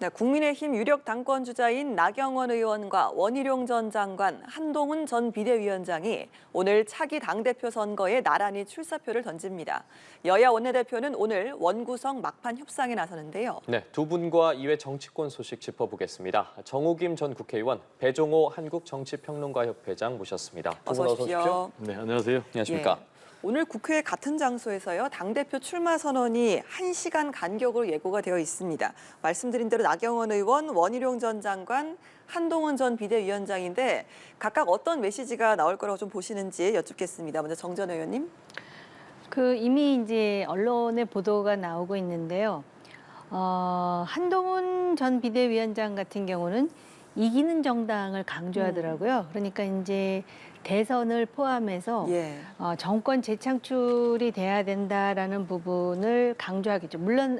네, 국민의힘 유력 당권 주자인 나경원 의원과 원희룡 전 장관, 한동훈 전 비대위원장이 오늘 차기 당대표 선거에 나란히 출사표를 던집니다. 여야 원내대표는 오늘 원구성 막판 협상에 나서는데요. 네, 두 분과 이외 정치권 소식 짚어보겠습니다. 정우김 전 국회의원, 배종호 한국정치평론가협회장 모셨습니다. 두 분 어서 오십시오. 네, 안녕하세요. 안녕하십니까? 오늘 국회 같은 장소에서요, 당대표 출마 선언이 1시간 간격으로 예고가 되어 있습니다. 말씀드린 대로 나경원 의원, 원희룡 전 장관, 한동훈 전 비대위원장인데 각각 어떤 메시지가 나올 거라고 좀 보시는지 여쭙겠습니다. 먼저 정 전 의원님. 이미 이제 언론의 보도가 나오고 있는데요. 한동훈 전 비대위원장 같은 경우는 이기는 정당을 강조하더라고요. 그러니까 이제 대선을 포함해서 정권 재창출이 돼야 된다라는 부분을 강조하겠죠. 물론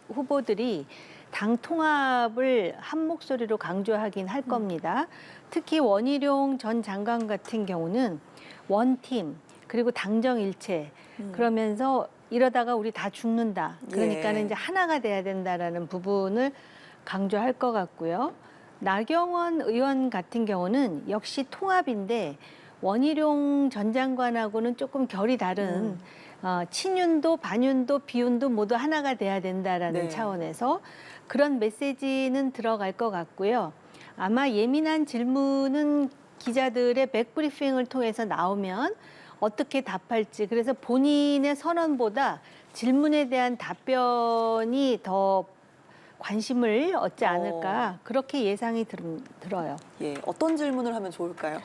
후보들이 당 통합을 한 목소리로 강조하긴 할 겁니다. 특히 원희룡 전 장관 같은 경우는 원팀 그리고 당정일체 그러면서 이러다가 우리 다 죽는다. 그러니까는 이제 하나가 돼야 된다라는 부분을 강조할 것 같고요. 나경원 의원 같은 경우는 역시 통합인데 원희룡 전 장관하고는 조금 결이 다른 친윤도 반윤도 비윤도 모두 하나가 돼야 된다라는 차원에서 그런 메시지는 들어갈 것 같고요. 아마 예민한 질문은 기자들의 백브리핑을 통해서 나오면 어떻게 답할지, 그래서 본인의 선언보다 질문에 대한 답변이 더 관심을 얻지 않을까, 그렇게 예상이 들어요. 어떤 질문을 하면 좋을까요?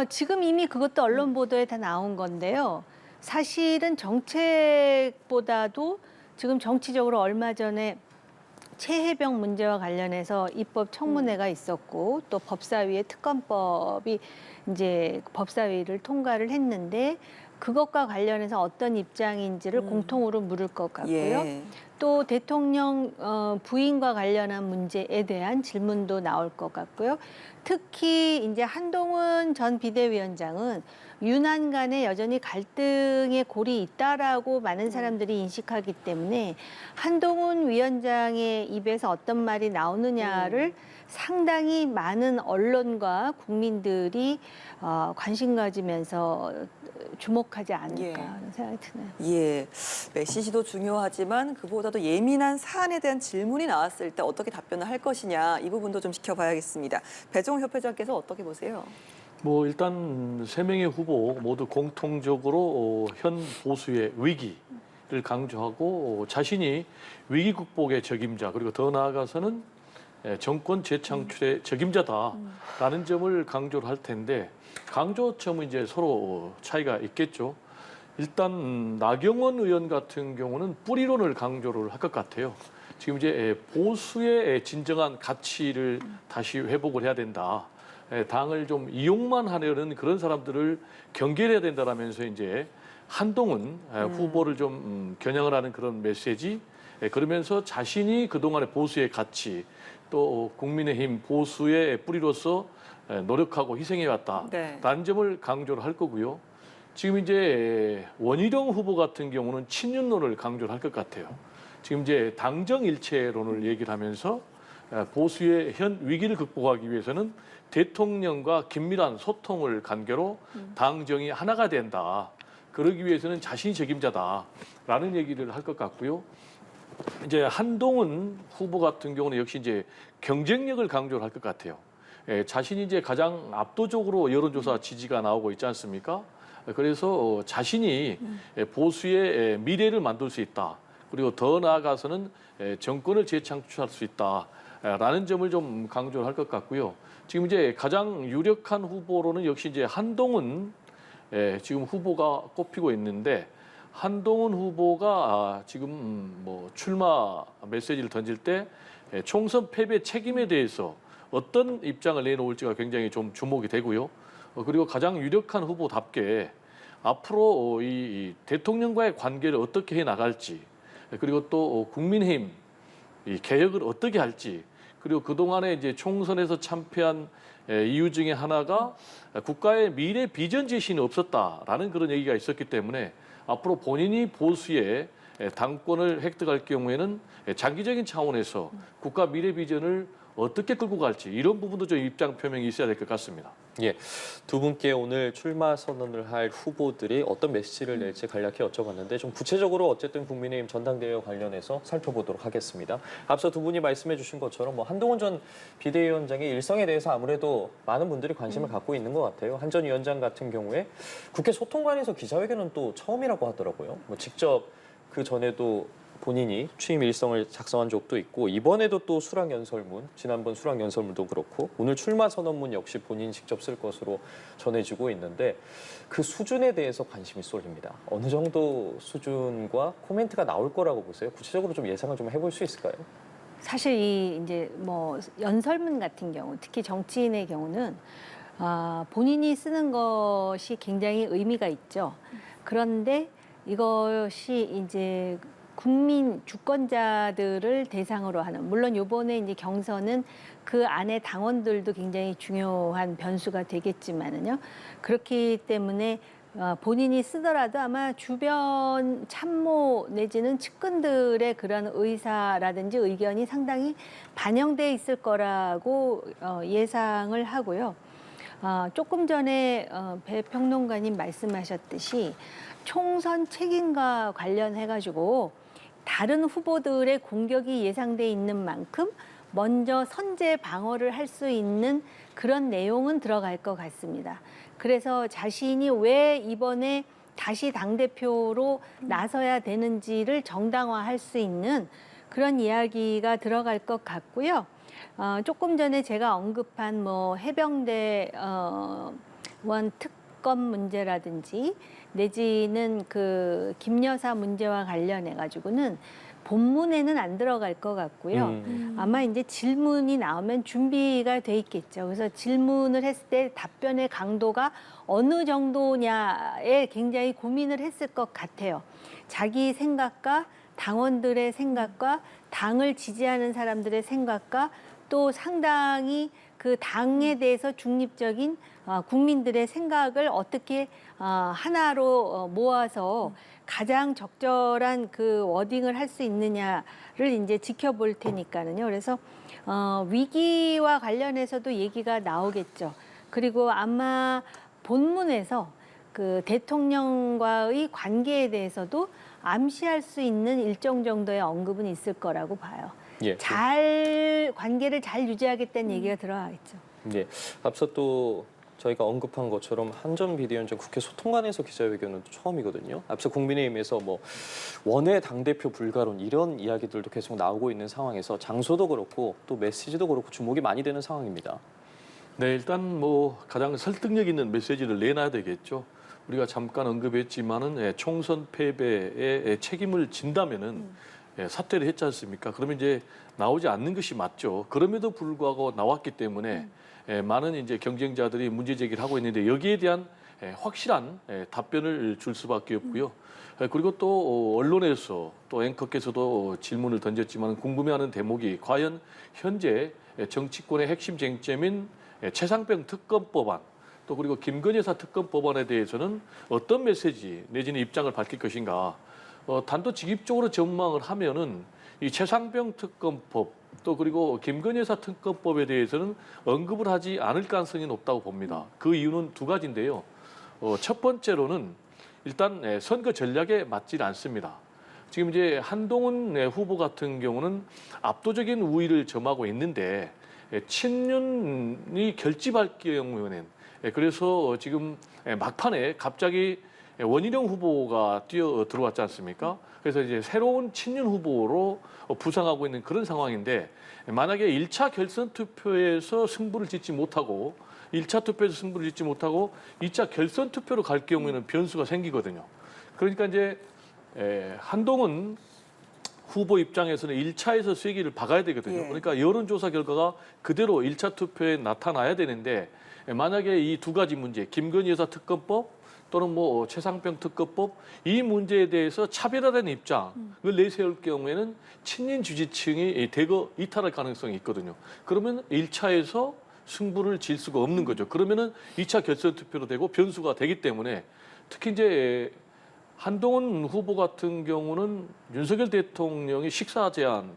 지금 이미 그것도 언론 보도에 다 나온 건데요. 사실은 정책보다도 지금 정치적으로 얼마 전에 최혜병 문제와 관련해서 입법 청문회가 있었고 또 법사위의 특검법이 이제 법사위를 통과를 했는데 그것과 관련해서 어떤 입장인지를 공통으로 물을 것 같고요. 또 대통령 부인과 관련한 문제에 대한 질문도 나올 것 같고요. 특히 이제 한동훈 전 비대위원장은 윤한 간에 여전히 갈등의 골이 있다라고 많은 사람들이 인식하기 때문에 한동훈 위원장의 입에서 어떤 말이 나오느냐를 상당히 많은 언론과 국민들이 관심 가지면서 주목하지 않을까 하는 생각이 드네요. 메시지도 중요하지만 그보다도 예민한 사안에 대한 질문이 나왔을 때 어떻게 답변을 할 것이냐, 이 부분도 좀 지켜봐야겠습니다. 배종호 협회장께서 어떻게 보세요? 일단 세 명의 후보 모두 공통적으로 현 보수의 위기를 강조하고 자신이 위기 극복의 적임자, 그리고 더 나아가서는 정권 재창출의 적임자다라는 점을 강조를 할 텐데, 강조점은 이제 서로 차이가 있겠죠. 일단 나경원 의원 같은 경우는 뿌리론을 강조를 할 것 같아요. 지금 이제 보수의 진정한 가치를 다시 회복을 해야 된다. 당을 좀 이용만 하려는 그런 사람들을 경계해야 된다라면서 이제 한동훈 후보를 좀 겨냥을 하는 그런 메시지, 그러면서 자신이 그동안의 보수의 가치, 또 국민의힘 보수의 뿌리로서 노력하고 희생해왔다라는 점을 강조를 할 거고요. 지금 이제 원희룡 후보 같은 경우는 친윤론을 강조를 할 것 같아요. 지금 이제 당정일체론을 얘기를 하면서 보수의 현 위기를 극복하기 위해서는 대통령과 긴밀한 소통을 관계로 당정이 하나가 된다. 그러기 위해서는 자신이 책임자다라는 얘기를 할 것 같고요. 이제 한동훈 후보 같은 경우는 역시 이제 경쟁력을 강조를 할 것 같아요. 자신이 이제 가장 압도적으로 여론조사 지지가 나오고 있지 않습니까? 그래서 자신이 보수의 미래를 만들 수 있다. 그리고 더 나아가서는 정권을 재창출할 수 있다라는 점을 좀 강조를 할 것 같고요. 지금 이제 가장 유력한 후보로는 역시 이제 한동훈 지금 후보가 꼽히고 있는데, 한동훈 후보가 지금 출마 메시지를 던질 때 총선 패배 책임에 대해서 어떤 입장을 내놓을지가 굉장히 좀 주목이 되고요. 그리고 가장 유력한 후보답게 앞으로 이 대통령과의 관계를 어떻게 해 나갈지, 그리고 또 국민의힘 이 개혁을 어떻게 할지, 그리고 그동안에 이제 총선에서 참패한 이유 중에 하나가 국가의 미래 비전 제시는 없었다라는 그런 얘기가 있었기 때문에 앞으로 본인이 보수의 당권을 획득할 경우에는 장기적인 차원에서 국가 미래 비전을 어떻게 끌고 갈지 이런 부분도 좀 입장 표명이 있어야 될 것 같습니다. 예, 두 분께 오늘 출마 선언을 할 후보들이 어떤 메시지를 낼지 간략히 여쭤봤는데 좀 구체적으로 어쨌든 국민의힘 전당대회와 관련해서 살펴보도록 하겠습니다. 앞서 두 분이 말씀해 주신 것처럼 뭐 한동훈 전 비대위원장의 일성에 대해서 아무래도 많은 분들이 관심을 갖고 있는 것 같아요. 한 전 위원장 같은 경우에 국회 소통관에서 기자회견은 또 처음이라고 하더라고요. 뭐 직접 그 전에도 본인이 취임 일성을 작성한 적도 있고 이번에도 또 수락연설문, 지난번 수락연설문도 그렇고 오늘 출마 선언문 역시 본인이 직접 쓸 것으로 전해지고 있는데 그 수준에 대해서 관심이 쏠립니다. 어느 정도 수준과 코멘트가 나올 거라고 보세요? 구체적으로 좀 예상을 좀 해볼 수 있을까요? 사실 이 이제 뭐 연설문 같은 경우, 특히 정치인의 경우는 본인이 쓰는 것이 굉장히 의미가 있죠. 그런데 이것이 이제 국민 주권자들을 대상으로 하는, 물론 이번에 이제 경선은 그 안에 당원들도 굉장히 중요한 변수가 되겠지만은요. 그렇기 때문에 본인이 쓰더라도 아마 주변 참모 내지는 측근들의 그런 의사라든지 의견이 상당히 반영돼 있을 거라고 예상을 하고요. 조금 전에 배 평론가님 말씀하셨듯이 총선 책임과 관련해가지고 다른 후보들의 공격이 예상돼 있는 만큼 먼저 선제 방어를 할 수 있는 그런 내용은 들어갈 것 같습니다. 그래서 자신이 왜 이번에 다시 당대표로 나서야 되는지를 정당화할 수 있는 그런 이야기가 들어갈 것 같고요. 조금 전에 제가 언급한 뭐 해병대 원 특검 문제라든지 내지는 그 김여사 문제와 관련해 가지고는 본문에는 안 들어갈 것 같고요. 아마 이제 질문이 나오면 준비가 돼 있겠죠. 그래서 질문을 했을 때 답변의 강도가 어느 정도냐에 굉장히 고민을 했을 것 같아요. 자기 생각과 당원들의 생각과 당을 지지하는 사람들의 생각과 또 상당히 그 당에 대해서 중립적인 국민들의 생각을 어떻게 하나로 모아서 가장 적절한 그 워딩을 할 수 있느냐를 이제 지켜볼 테니까는요. 그래서 위기와 관련해서도 얘기가 나오겠죠. 그리고 아마 본문에서 그 대통령과의 관계에 대해서도 암시할 수 있는 일정 정도의 언급은 있을 거라고 봐요. 예. 관계를 잘 유지하겠다는 얘기가 들어가겠죠. 예. 앞서 또 저희가 언급한 것처럼 한 전 비대위원장 국회 소통관에서 기자회견은 또 처음이거든요. 앞서 국민의힘에서 뭐 원외 당대표 불가론 이런 이야기들도 계속 나오고 있는 상황에서 장소도 그렇고 또 메시지도 그렇고 주목이 많이 되는 상황입니다. 네, 일단 뭐 가장 설득력 있는 메시지를 내놔야 되겠죠. 우리가 잠깐 언급했지만은 총선 패배에 책임을 진다면은 사퇴를 했지 않습니까? 그러면 이제 나오지 않는 것이 맞죠. 그럼에도 불구하고 나왔기 때문에 많은 이제 경쟁자들이 문제 제기를 하고 있는데 여기에 대한 확실한 답변을 줄 수밖에 없고요. 그리고 또 언론에서 또 앵커께서도 질문을 던졌지만 궁금해하는 대목이 과연 현재 정치권의 핵심 쟁점인 최상병 특검 법안 또 그리고 김건희 여사 특검 법안에 대해서는 어떤 메시지 내지는 입장을 밝힐 것인가. 단도직입적으로 전망을 하면은 이 최상병 특검법 또 그리고 김건희 여사 특검법에 대해서는 언급을 하지 않을 가능성이 높다고 봅니다. 그 이유는 두 가지인데요. 첫 번째로는 일단 선거 전략에 맞질 않습니다. 지금 이제 한동훈 후보 같은 경우는 압도적인 우위를 점하고 있는데 친윤이 결집할 경우에는 그래서 지금 막판에 갑자기 원희룡 후보가 뛰어 들어왔지 않습니까? 그래서 이제 새로운 친윤 후보로 부상하고 있는 그런 상황인데 만약에 1차 결선 투표에서 승부를 짓지 못하고 1차 투표에서 승부를 짓지 못하고 2차 결선 투표로 갈 경우에는 변수가 생기거든요. 그러니까 이제 한동훈 후보 입장에서는 1차에서 쐐기를 박아야 되거든요. 그러니까 여론조사 결과가 그대로 1차 투표에 나타나야 되는데 만약에 이 두 가지 문제, 김건희 여사 특검법 또는 뭐 최상병 특검법 이 문제에 대해서 차별화된 입장을 내세울 경우에는 친인 지지층이 대거 이탈할 가능성이 있거든요. 그러면 1차에서 승부를 질 수가 없는 거죠. 그러면은 2차 결선 투표로 되고 변수가 되기 때문에 특히 이제 한동훈 후보 같은 경우는 윤석열 대통령이 식사 제안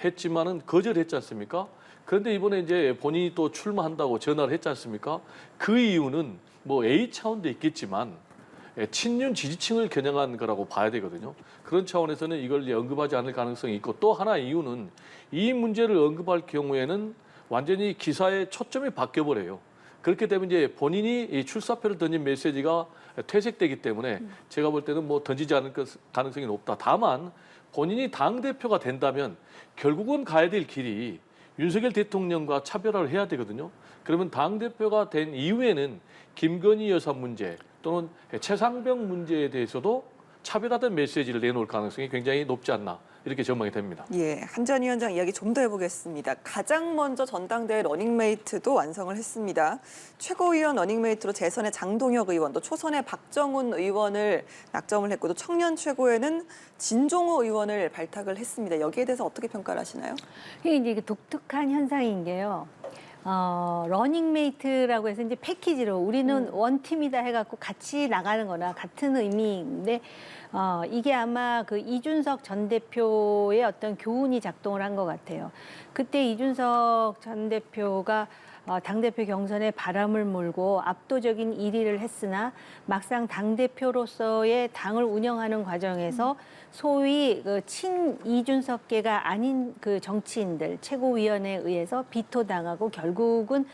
했지만은 거절했지 않습니까? 그런데 이번에 이제 본인이 또 출마한다고 전화를 했지 않습니까? 그 이유는 뭐 A 차원도 있겠지만 친윤 지지층을 겨냥한 거라고 봐야 되거든요. 그런 차원에서는 이걸 이제 언급하지 않을 가능성이 있고 또 하나 이유는 이 문제를 언급할 경우에는 완전히 기사의 초점이 바뀌어버려요. 그렇게 되면 이제 본인이 이 출사표를 던진 메시지가 퇴색되기 때문에 제가 볼 때는 뭐 던지지 않을 가능성이 높다. 다만 본인이 당대표가 된다면 결국은 가야 될 길이 윤석열 대통령과 차별화를 해야 되거든요. 그러면 당대표가 된 이후에는 김건희 여사 문제 또는 최상병 문제에 대해서도 차별화된 메시지를 내놓을 가능성이 굉장히 높지 않나 이렇게 전망이 됩니다. 예, 한 전 위원장 이야기 좀 더 해보겠습니다. 가장 먼저 전당대회 러닝메이트도 완성을 했습니다. 최고위원 러닝메이트로 재선의 장동혁 의원, 또 초선의 박정훈 의원을 낙점을 했고 또 청년 최고에는 진종호 의원을 발탁을 했습니다. 여기에 대해서 어떻게 평가를 하시나요? 이게 이게 독특한 현상인 게요. 러닝메이트라고 해서 이제 패키지로 우리는 원팀이다 해갖고 같이 나가는 거나 같은 의미인데, 이게 아마 그 이준석 전 대표의 어떤 교훈이 작동을 한 것 같아요. 그때 이준석 전 대표가 당대표 경선에 바람을 몰고 압도적인 1위를 했으나 막상 당대표로서의 당을 운영하는 과정에서 소위 그 친이준석계가 아닌 그 정치인들 최고위원회에 의해서 비토당하고 결국은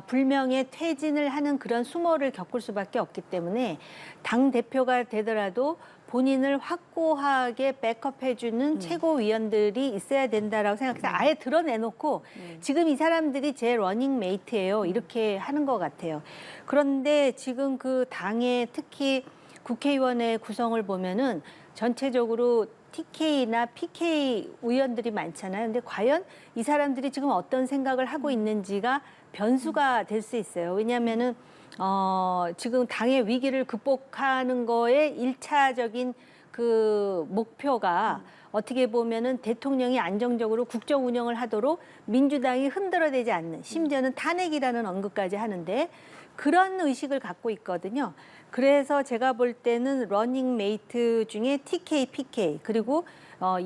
불명예 퇴진을 하는 그런 수모를 겪을 수밖에 없기 때문에 당대표가 되더라도 본인을 확고하게 백업해주는 최고위원들이 있어야 된다라고 생각해서 아예 드러내놓고 지금 이 사람들이 제 러닝메이트예요. 이렇게 하는 것 같아요. 그런데 지금 그 당의 특히 국회의원의 구성을 보면은 전체적으로 TK나 PK 의원들이 많잖아요. 근데 과연 이 사람들이 지금 어떤 생각을 하고 있는지가 변수가 될 수 있어요. 왜냐하면은 지금 당의 위기를 극복하는 거에 일차적인 그 목표가 어떻게 보면은 대통령이 안정적으로 국정 운영을 하도록 민주당이 흔들어대지 않는, 심지어는 탄핵이라는 언급까지 하는데 그런 의식을 갖고 있거든요. 그래서 제가 볼 때는 러닝메이트 중에 TK, PK 그리고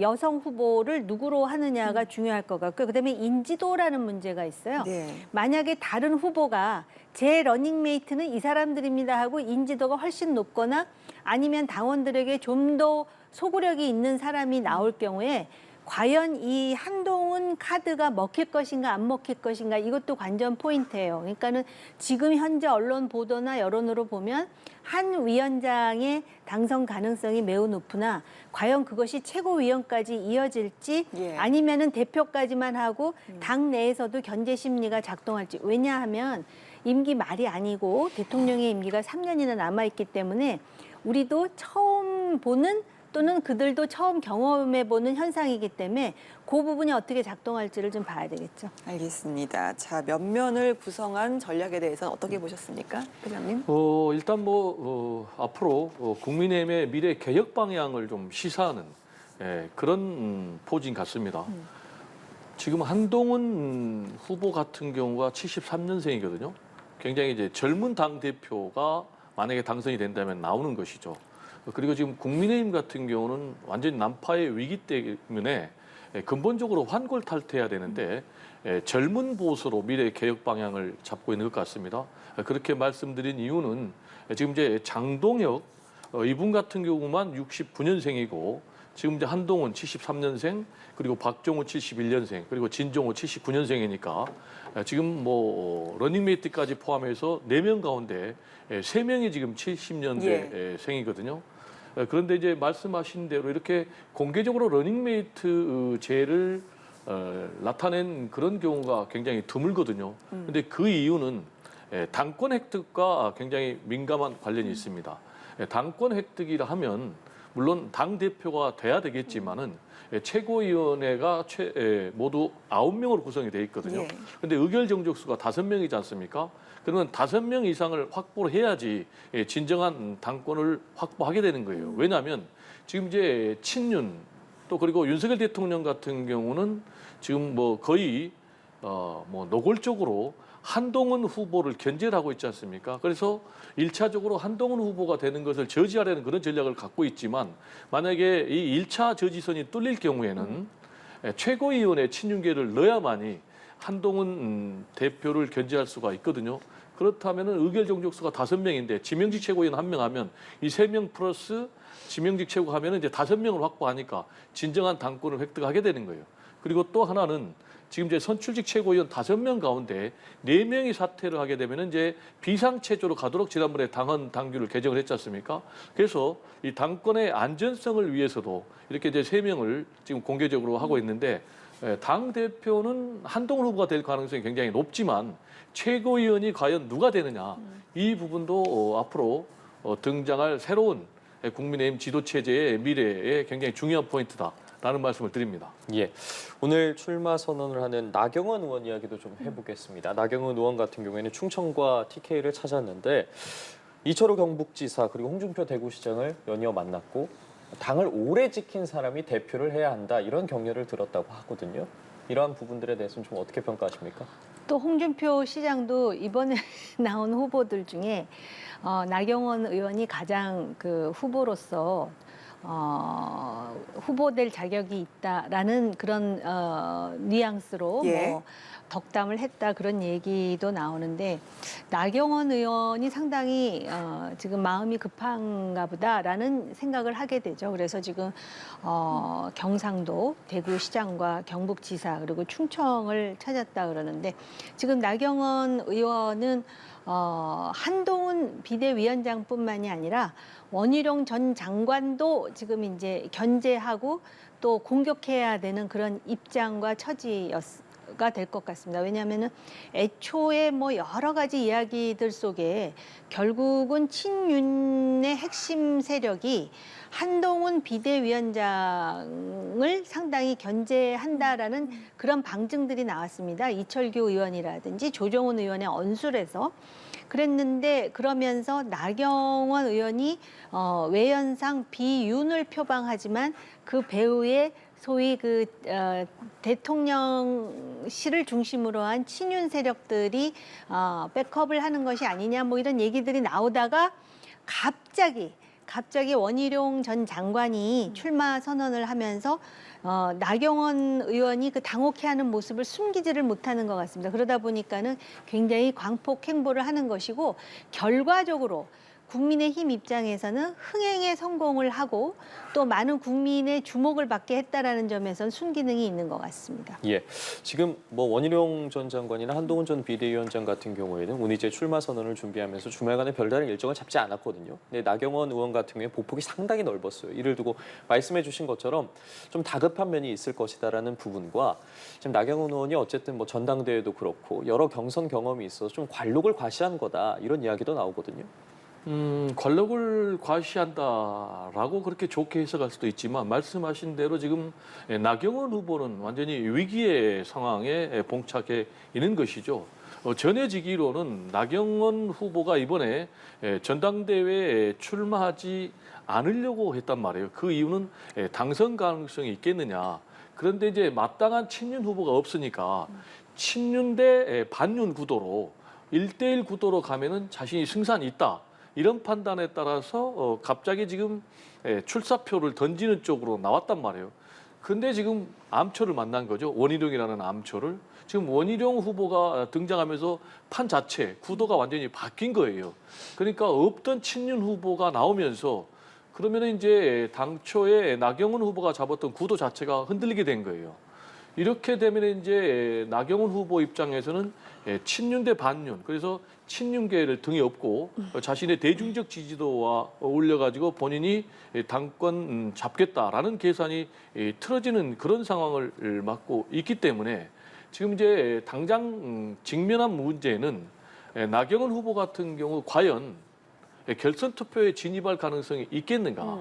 여성 후보를 누구로 하느냐가 중요할 것 같고요. 그다음에 인지도라는 문제가 있어요. 네. 만약에 다른 후보가 제 러닝메이트는 이 사람들입니다 하고 인지도가 훨씬 높거나 아니면 당원들에게 좀 더 소구력이 있는 사람이 나올 경우에 과연 이 한동훈 카드가 먹힐 것인가 안 먹힐 것인가 이것도 관전 포인트예요. 그러니까는 지금 현재 언론 보도나 여론으로 보면 한 위원장의 당선 가능성이 매우 높으나 과연 그것이 최고위원까지 이어질지 예. 아니면은 대표까지만 하고 당 내에서도 견제 심리가 작동할지. 왜냐하면 임기 말이 아니고 대통령의 임기가 3년이나 남아있기 때문에 우리도 처음 보는 또는 그들도 처음 경험해보는 현상이기 때문에 그 부분이 어떻게 작동할지를 좀 봐야 되겠죠. 알겠습니다. 자, 면면을 구성한 전략에 대해서는 어떻게 보셨습니까, 회장님? 일단 앞으로 국민의힘의 미래 개혁 방향을 좀 시사하는 그런 포진 같습니다. 지금 한동훈 후보 같은 경우가 73년생이거든요. 굉장히 이제 젊은 당 대표가 만약에 당선이 된다면 나오는 것이죠. 그리고 지금 국민의힘 같은 경우는 완전히 난파의 위기 때문에 근본적으로 환골탈퇴해야 되는데 젊은 보수로 미래 개혁 방향을 잡고 있는 것 같습니다. 그렇게 말씀드린 이유는 지금 이제 장동혁 이분 같은 경우만 69년생이고 지금 이제 한동훈 73년생 그리고 박정우 71년생 그리고 진종호 79년생이니까 지금 러닝메이트까지 포함해서 4명 가운데 3명이 지금 70년대 생이거든요. 그런데 이제 말씀하신 대로 이렇게 공개적으로 러닝메이트 제를 나타낸 그런 경우가 굉장히 드물거든요. 그런데 그 이유는 당권 획득과 굉장히 민감한 관련이 있습니다. 당권 획득이라 하면 물론 당 대표가 돼야 되겠지만은 최고위원회가 모두 9명으로 구성이 돼 있거든요. 그런데 의결 정족수가 5명이지 않습니까? 그러면 5명 이상을 확보를 해야지 진정한 당권을 확보하게 되는 거예요. 왜냐하면 지금 이제 친윤 또 그리고 윤석열 대통령 같은 경우는 지금 거의 뭐 노골적으로 한동훈 후보를 견제를 하고 있지 않습니까? 그래서 1차적으로 한동훈 후보가 되는 것을 저지하려는 그런 전략을 갖고 있지만 만약에 이 1차 저지선이 뚫릴 경우에는 최고위원회 친윤계를 넣어야만이 한동훈 대표를 견제할 수가 있거든요. 그렇다면 의결 정족수가 5명인데 지명직 최고위원 1명 하면 이 3명 플러스 지명직 최고 하면 이제 5명을 확보하니까 진정한 당권을 획득하게 되는 거예요. 그리고 또 하나는 지금 이제 선출직 최고위원 5명 가운데 4명이 사퇴를 하게 되면 이제 비상체조로 가도록 지난번에 당헌 당규를 개정을 했지 않습니까? 그래서 이 당권의 안전성을 위해서도 이렇게 이제 3명을 지금 공개적으로 하고 있는데 당 대표는 한동훈 후보가 될 가능성이 굉장히 높지만 최고위원이 과연 누가 되느냐 이 부분도 앞으로 등장할 새로운 국민의힘 지도 체제의 미래에 굉장히 중요한 포인트다라는 말씀을 드립니다. 예, 오늘 출마 선언을 하는 나경원 의원 이야기도 좀 해보겠습니다. 나경원 의원 같은 경우에는 충청과 TK를 찾았는데 이철호 경북지사 그리고 홍준표 대구시장을 연이어 만났고 당을 오래 지킨 사람이 대표를 해야 한다 이런 격려를 들었다고 하거든요. 이러한 부분들에 대해서는 좀 어떻게 평가하십니까? 또 홍준표 시장도 이번에 나온 후보들 중에 나경원 의원이 가장 그 후보로서 후보될 자격이 있다라는 그런 뉘앙스로 예. 뭐 덕담을 했다 그런 얘기도 나오는데 나경원 의원이 상당히 지금 마음이 급한가 보다라는 생각을 하게 되죠. 그래서 지금 경상도 대구시장과 경북지사 그리고 충청을 찾았다 그러는데 지금 나경원 의원은 한동훈 비대위원장뿐만이 아니라 원희룡 전 장관도 지금 이제 견제하고 또 공격해야 되는 그런 입장과 처지가 될 것 같습니다. 왜냐하면은 애초에 뭐 여러 가지 이야기들 속에 결국은 친윤의 핵심 세력이 한동훈 비대위원장을 상당히 견제한다라는 그런 방증들이 나왔습니다. 이철규 의원이라든지 조정훈 의원의 언술에서 그랬는데 그러면서 나경원 의원이 외연상 비윤을 표방하지만 그 배후에 소위 그 대통령실을 중심으로 한 친윤 세력들이 백업을 하는 것이 아니냐 뭐 이런 얘기들이 나오다가 갑자기 원희룡 전 장관이 출마 선언을 하면서 나경원 의원이 그 당혹해하는 모습을 숨기지를 못하는 것 같습니다. 그러다 보니까는 굉장히 광폭 행보를 하는 것이고 결과적으로 국민의힘 입장에서는 흥행에 성공을 하고 또 많은 국민의 주목을 받게 했다라는 점에서는 순기능이 있는 것 같습니다. 예, 지금 뭐 원희룡 전 장관이나 한동훈 전 비대위원장 같은 경우에는 문희재 출마 선언을 준비하면서 주말간에 별다른 일정을 잡지 않았거든요. 근데 나경원 의원 같은 경우에 보폭이 상당히 넓었어요. 이를 두고 말씀해주신 것처럼 좀 다급한 면이 있을 것이다라는 부분과 지금 나경원 의원이 어쨌든 뭐 전당대회도 그렇고 여러 경선 경험이 있어서 좀 관록을 과시한 거다 이런 이야기도 나오거든요. 관록을 과시한다라고 그렇게 좋게 해석할 수도 있지만 말씀하신 대로 지금 나경원 후보는 완전히 위기의 상황에 봉착해 있는 것이죠. 전해지기로는 나경원 후보가 이번에 전당대회에 출마하지 않으려고 했단 말이에요. 그 이유는 당선 가능성이 있겠느냐. 그런데 이제 마땅한 친윤 후보가 없으니까 친윤 대 반윤 구도로 1대1 구도로 가면은 자신이 승산이 있다. 이런 판단에 따라서 갑자기 지금 출사표를 던지는 쪽으로 나왔단 말이에요. 근데 지금 암초를 만난 거죠. 원희룡이라는 암초를. 지금 원희룡 후보가 등장하면서 판 자체, 구도가 완전히 바뀐 거예요. 그러니까 없던 친윤 후보가 나오면서 그러면 이제 당초에 나경원 후보가 잡았던 구도 자체가 흔들리게 된 거예요. 이렇게 되면 이제 나경원 후보 입장에서는 친윤 대 반윤, 그래서 친윤계를 등에 업고 자신의 대중적 지지도와 올려가지고 본인이 당권 잡겠다라는 계산이 틀어지는 그런 상황을 맞고 있기 때문에 지금 이제 당장 직면한 문제는 나경원 후보 같은 경우 과연 결선 투표에 진입할 가능성이 있겠는가?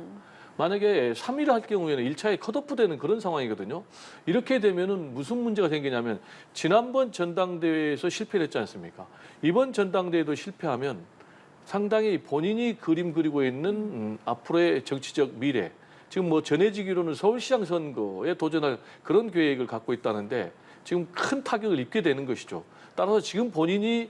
만약에 3위를 할 경우에는 1차에 컷오프 되는 그런 상황이거든요. 이렇게 되면은 무슨 문제가 생기냐면 지난번 전당대회에서 실패를 했지 않습니까? 이번 전당대회도 실패하면 상당히 본인이 그림 그리고 있는 앞으로의 정치적 미래, 지금 뭐 전해지기로는 서울시장 선거에 도전할 그런 계획을 갖고 있다는데 지금 큰 타격을 입게 되는 것이죠. 따라서 지금 본인이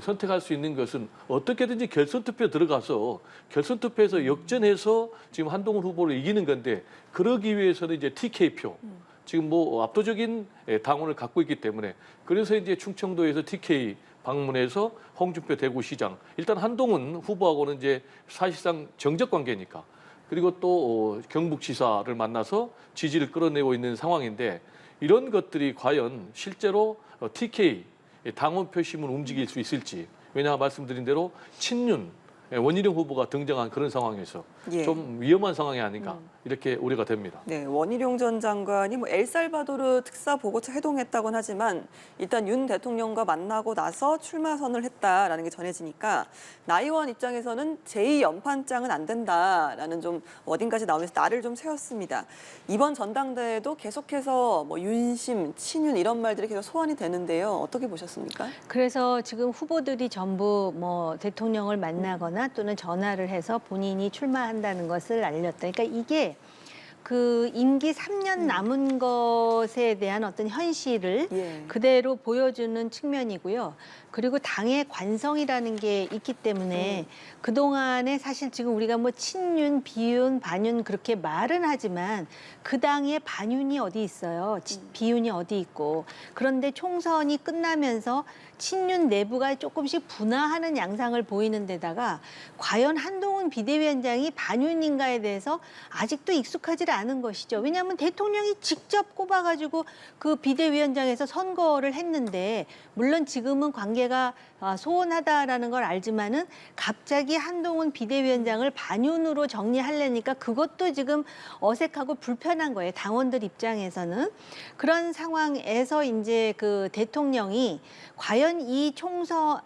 선택할 수 있는 것은 어떻게든지 결선 투표에 들어가서 결선 투표에서 역전해서 지금 한동훈 후보를 이기는 건데, 그러기 위해서는 이제 TK표, 지금 뭐 압도적인 당원을 갖고 있기 때문에, 그래서 이제 충청도에서 TK 방문해서 홍준표 대구시장, 일단 한동훈 후보하고는 이제 사실상 정적 관계니까, 그리고 또 경북지사를 만나서 지지를 끌어내고 있는 상황인데, 이런 것들이 과연 실제로 TK 당원 표심을 움직일 수 있을지. 왜냐 말씀드린 대로 친윤 원희룡 후보가 등장한 그런 상황에서 예. 좀 위험한 상황이 아닌가 이렇게 우려가 됩니다. 네, 원희룡 전 장관이 뭐 엘살바도르 특사 보고차 회동했다고는 하지만 일단 윤 대통령과 만나고 나서 출마 선언을 했다라는 게 전해지니까 나 의원 입장에서는 제2연판장은 안 된다라는 좀 워딩까지 나오면서 날을 좀 세웠습니다. 이번 전당대회도 계속해서 뭐 윤심, 친윤 이런 말들이 계속 소환이 되는데요. 어떻게 보셨습니까? 그래서 지금 후보들이 전부 뭐 대통령을 만나거나 또는 전화를 해서 본인이 출마한다는 것을 알렸다. 그러니까 이게 그 임기 3년 남은 것에 대한 어떤 현실을 예. 그대로 보여주는 측면이고요. 그리고 당의 관성이라는 게 있기 때문에 그동안에 사실 지금 우리가 뭐 친윤, 비윤, 반윤 그렇게 말은 하지만 그 당의 반윤이 어디 있어요. 비윤이 어디 있고. 그런데 총선이 끝나면서 친윤 내부가 조금씩 분화하는 양상을 보이는 데다가 과연 한동훈 비대위원장이 반윤인가에 대해서 아직도 익숙하지 않은 것이죠. 왜냐하면 대통령이 직접 꼽아가지고 그 비대위원장에서 선거를 했는데, 물론 지금은 관계가 소원하다라는 걸 알지만은 갑자기 한동훈 비대위원장을 반윤으로 정리하려니까 그것도 지금 어색하고 불편한 거예요. 당원들 입장에서는. 그런 상황에서 이제 그 대통령이 과연 이 총선,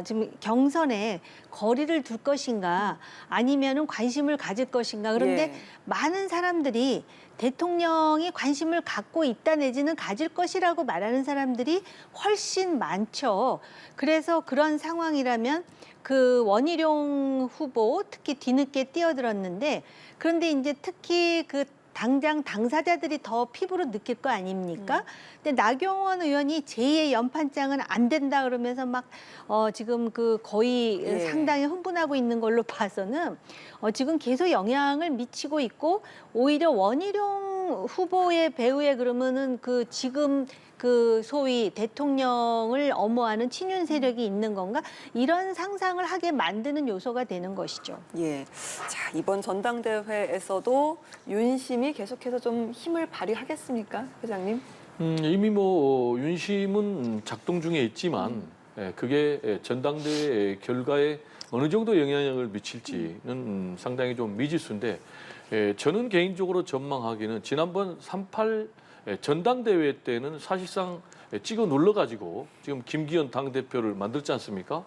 지금 경선에 거리를 둘 것인가 아니면은 관심을 가질 것인가. 그런데 예. 많은 사람들이 대통령이 관심을 갖고 있다 내지는 가질 것이라고 말하는 사람들이 훨씬 많죠. 그래서 그런 상황이라면 그 원희룡 후보 특히 뒤늦게 뛰어들었는데, 그런데 이제 특히 그 당장 당사자들이 더 피부로 느낄 거 아닙니까? 근데 나경원 의원이 제2의 연판장은 안 된다 그러면서 막 지금 그 거의 예. 상당히 흥분하고 있는 걸로 봐서는 지금 계속 영향을 미치고 있고, 오히려 원희룡 후보의 배후에 그러면은 그 지금 그 소위 대통령을 엄호하는 친윤 세력이 있는 건가? 이런 상상을 하게 만드는 요소가 되는 것이죠. 예. 자, 이번 전당대회에서도 윤심이 계속해서 좀 힘을 발휘하겠습니까, 회장님? 이미 뭐 윤심은 작동 중에 있지만 그게 전당대회 결과에 어느 정도 영향을 미칠지는 상당히 좀 미지수인데, 저는 개인적으로 전망하기는 지난번 3.8 전당대회 때는 사실상 찍어 눌러가지고 지금 김기현 당대표를 만들지 않습니까?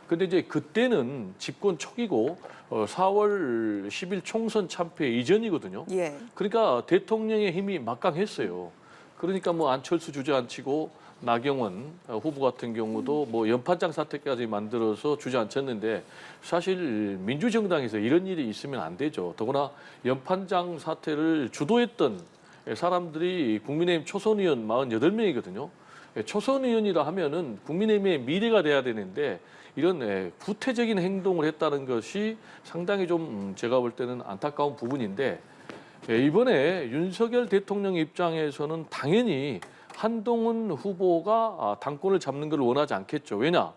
근데 이제 그때는 집권 초기고 4월 10일 총선 참패 이전이거든요. 예. 그러니까 대통령의 힘이 막강했어요. 그러니까 뭐 안철수 주저앉히고 나경원 후보 같은 경우도 뭐 연판장 사태까지 만들어서 주저앉혔는데, 사실 민주정당에서 이런 일이 있으면 안 되죠. 더구나 연판장 사태를 주도했던 사람들이 국민의힘 초선 의원 48명이거든요. 초선 의원이라 하면은 국민의힘의 미래가 돼야 되는데 이런 구태적인 행동을 했다는 것이 상당히 좀 제가 볼 때는 안타까운 부분인데, 이번에 윤석열 대통령 입장에서는 당연히 한동훈 후보가 당권을 잡는 걸 원하지 않겠죠. 왜냐?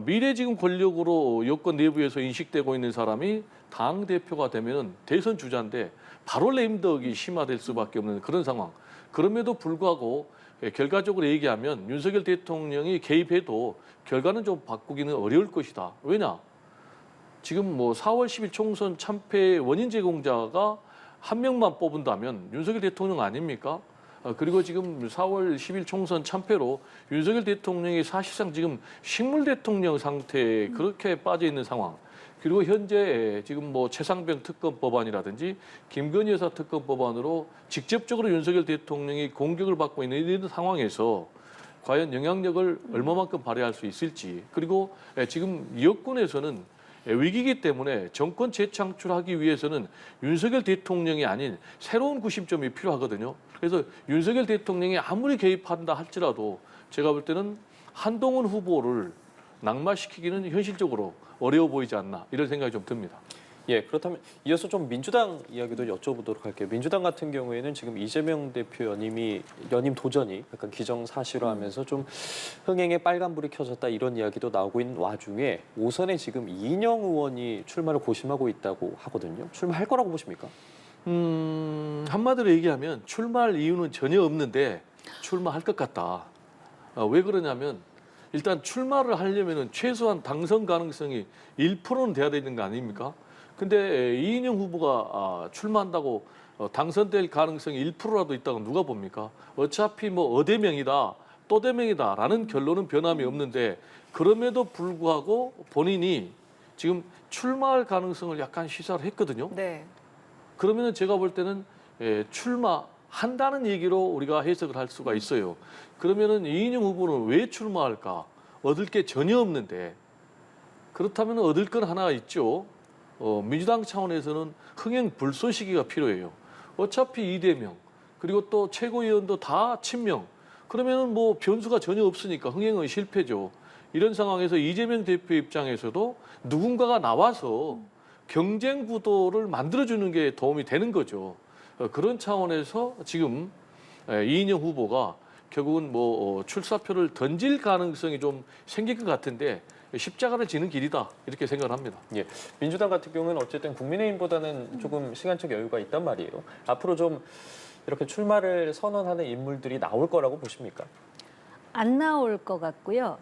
미래 지금 권력으로 여권 내부에서 인식되고 있는 사람이 당 대표가 되면 대선 주자인데 바로 레임덕이 심화될 수밖에 없는 그런 상황. 그럼에도 불구하고 결과적으로 얘기하면 윤석열 대통령이 개입해도 결과는 좀 바꾸기는 어려울 것이다. 왜냐? 지금 뭐 4월 10일 총선 참패 원인 제공자가 한 명만 뽑은다면 윤석열 대통령 아닙니까? 그리고 지금 4월 10일 총선 참패로 윤석열 대통령이 사실상 지금 식물 대통령 상태에 그렇게 빠져 있는 상황. 그리고 현재 지금 뭐 최상병 특검 법안이라든지 김건희 여사 특검 법안으로 직접적으로 윤석열 대통령이 공격을 받고 있는 이런 상황에서 과연 영향력을 얼마만큼 발휘할 수 있을지. 그리고 지금 여권에서는 위기이기 때문에 정권 재창출하기 위해서는 윤석열 대통령이 아닌 새로운 구심점이 필요하거든요. 그래서 윤석열 대통령이 아무리 개입한다 할지라도 제가 볼 때는 한동훈 후보를 낙마시키기는 현실적으로 어려워 보이지 않나 이런 생각이 좀 듭니다. 예, 그렇다면 이어서 좀 민주당 이야기도 여쭤보도록 할게요. 민주당 같은 경우에는 지금 이재명 대표 연임 도전이 약간 기정사실화하면서 좀 흥행에 빨간불이 켜졌다 이런 이야기도 나오고 있는 와중에 오선에 지금 이인영 의원이 출마를 고심하고 있다고 하거든요. 출마할 거라고 보십니까? 한마디로 얘기하면 출마할 이유는 전혀 없는데 출마할 것 같다. 왜 그러냐면 일단 출마를 하려면은 최소한 당선 가능성이 1%는 돼야 되는 거 아닙니까? 근데 이인영 후보가 출마한다고 당선될 가능성이 1%라도 있다고 누가 봅니까? 어차피 뭐 어대명이다, 또대명이다라는 결론은 변함이 없는데 그럼에도 불구하고 본인이 지금 출마할 가능성을 약간 시사를 했거든요. 네. 그러면은 제가 볼 때는 출마한다는 얘기로 우리가 해석을 할 수가 있어요. 그러면은 이인영 후보는 왜 출마할까? 얻을 게 전혀 없는데 그렇다면 얻을 건 하나 있죠. 민주당 차원에서는 흥행 불쏘시개가 필요해요. 어차피 이재명 그리고 또 최고위원도 다 친명. 그러면은 뭐 변수가 전혀 없으니까 흥행은 실패죠. 이런 상황에서 이재명 대표 입장에서도 누군가가 나와서 경쟁 구도를 만들어주는 게 도움이 되는 거죠. 그런 차원에서 지금 이인영 후보가 결국은 뭐 출사표를 던질 가능성이 좀 생길 것 같은데 십자가를 지는 길이다 이렇게 생각을 합니다. 예, 민주당 같은 경우는 어쨌든 국민의힘보다는 조금 시간적 여유가 있단 말이에요. 앞으로 좀 이렇게 출마를 선언하는 인물들이 나올 거라고 보십니까? 안 나올 것 같고요.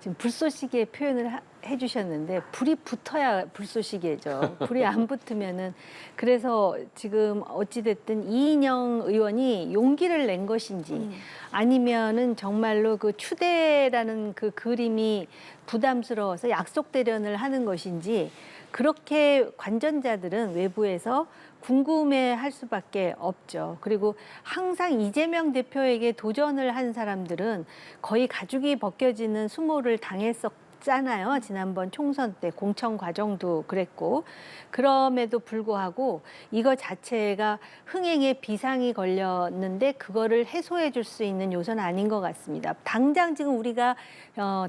지금 불쏘시개 표현을 해주셨는데 불이 붙어야 불쏘시개죠. 불이 안 붙으면은 그래서 지금 어찌됐든 이인영 의원이 용기를 낸 것인지 아니면은 정말로 그 추대라는 그 그림이 부담스러워서 약속 대련을 하는 것인지 그렇게 관전자들은 외부에서 궁금해할 수밖에 없죠. 그리고 항상 이재명 대표에게 도전을 한 사람들은 거의 가죽이 벗겨지는 수모를 당했었잖아요. 지난번 총선 때 공천 과정도 그랬고 그럼에도 불구하고 이거 자체가 흥행에 비상이 걸렸는데 그거를 해소해 줄 수 있는 요소는 아닌 것 같습니다. 당장 지금 우리가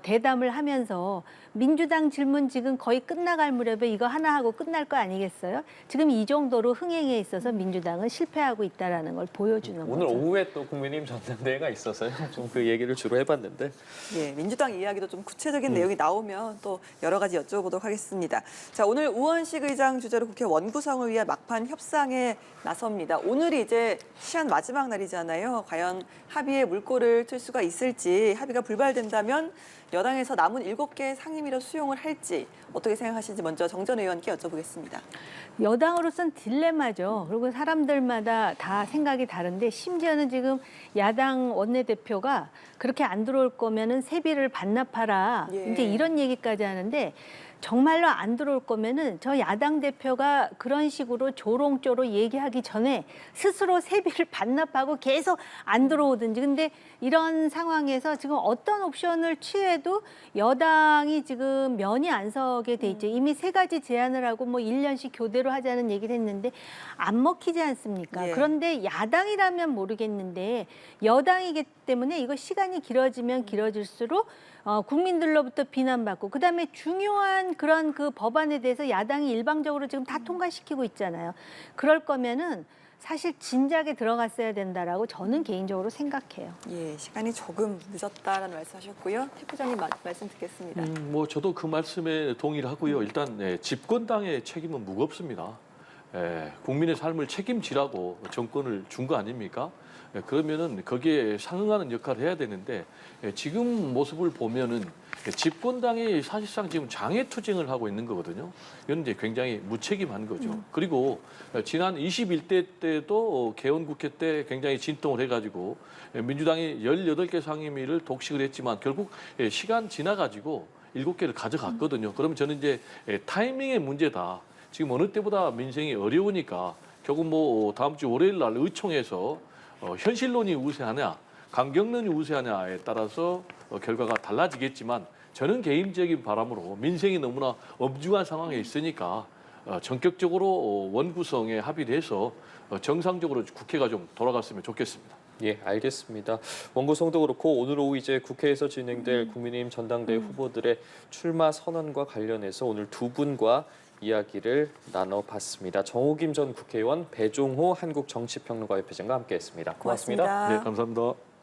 대담을 하면서 민주당 질문 지금 거의 끝나갈 무렵에 이거 하나 하고 끝날 거 아니겠어요? 지금 이 정도로 흥행에 있어서 민주당은 실패하고 있다는 걸 보여주는 오늘 거죠. 오후에 또 국민의힘 전당대회가 있어서요. 좀 그 얘기를 주로 해봤는데. 예, 민주당 이야기도 좀 구체적인 내용이 나오면 또 여러 가지 여쭤보도록 하겠습니다. 자, 오늘 우원식 의장 주재로 국회 원구성을 위한 막판 협상에 나섭니다. 오늘이 이제 시한 마지막 날이잖아요. 과연 합의에 물꼬를 틀 수가 있을지, 합의가 불발된다면 여당에서 남은 7개 상임위를 수용을 할지 어떻게 생각하시는지 먼저 정 전 의원께 여쭤보겠습니다. 여당으로선 딜레마죠. 그리고 사람들마다 다 생각이 다른데 심지어는 지금 야당 원내대표가 그렇게 안 들어올 거면은 세비를 반납하라. 예. 이제 이런 얘기까지 하는데 정말로 안 들어올 거면은 저 야당 대표가 그런 식으로 조롱조로 얘기하기 전에 스스로 세비를 반납하고 계속 안 들어오든지. 근데 이런 상황에서 지금 어떤 옵션을 취해도 여당이 지금 면이 안 서게 돼 있죠. 이미 3가지 제안을 하고 뭐 1년씩 교대로 하자는 얘기를 했는데 안 먹히지 않습니까? 예. 그런데 야당이라면 모르겠는데 여당이기 때문에 이거 시간이 길어지면 길어질수록 국민들로부터 비난받고 그다음에 중요한 그런 그 법안에 대해서 야당이 일방적으로 지금 다 통과시키고 있잖아요. 그럴 거면은 사실 진작에 들어갔어야 된다라고 저는 개인적으로 생각해요. 예, 시간이 조금 늦었다라는 말씀하셨고요. 최 부장님 말씀 듣겠습니다. 뭐 저도 그 말씀에 동의를 하고요. 일단 집권당의 책임은 무겁습니다. 국민의 삶을 책임지라고 정권을 준 거 아닙니까? 그러면은 거기에 상응하는 역할을 해야 되는데 지금 모습을 보면은 집권당이 사실상 지금 장애투쟁을 하고 있는 거거든요. 이건 이제 굉장히 무책임한 거죠. 그리고 지난 21대 때도 개헌국회 때 굉장히 진통을 해가지고 민주당이 18개 상임위를 독식을 했지만 결국 시간 지나가지고 7개를 가져갔거든요. 그러면 저는 이제 타이밍의 문제다. 지금 어느 때보다 민생이 어려우니까 결국 뭐 다음 주 월요일 날 의총에서 현실론이 우세하냐, 강경론이 우세하냐에 따라서 결과가 달라지겠지만 저는 개인적인 바람으로 민생이 너무나 엄중한 상황에 있으니까 전격적으로 원구성에 합의돼서 정상적으로 국회가 좀 돌아갔으면 좋겠습니다. 예, 알겠습니다. 원구성도 그렇고 오늘 오후 이제 국회에서 진행될 국민의힘 전당대회 후보들의 출마 선언과 관련해서 오늘 두 분과 이야기를 나눠봤습니다. 정호김 전 국회의원, 배종호 한국정치평론가협회장과 함께했습니다. 고맙습니다. 고맙습니다. 네, 감사합니다.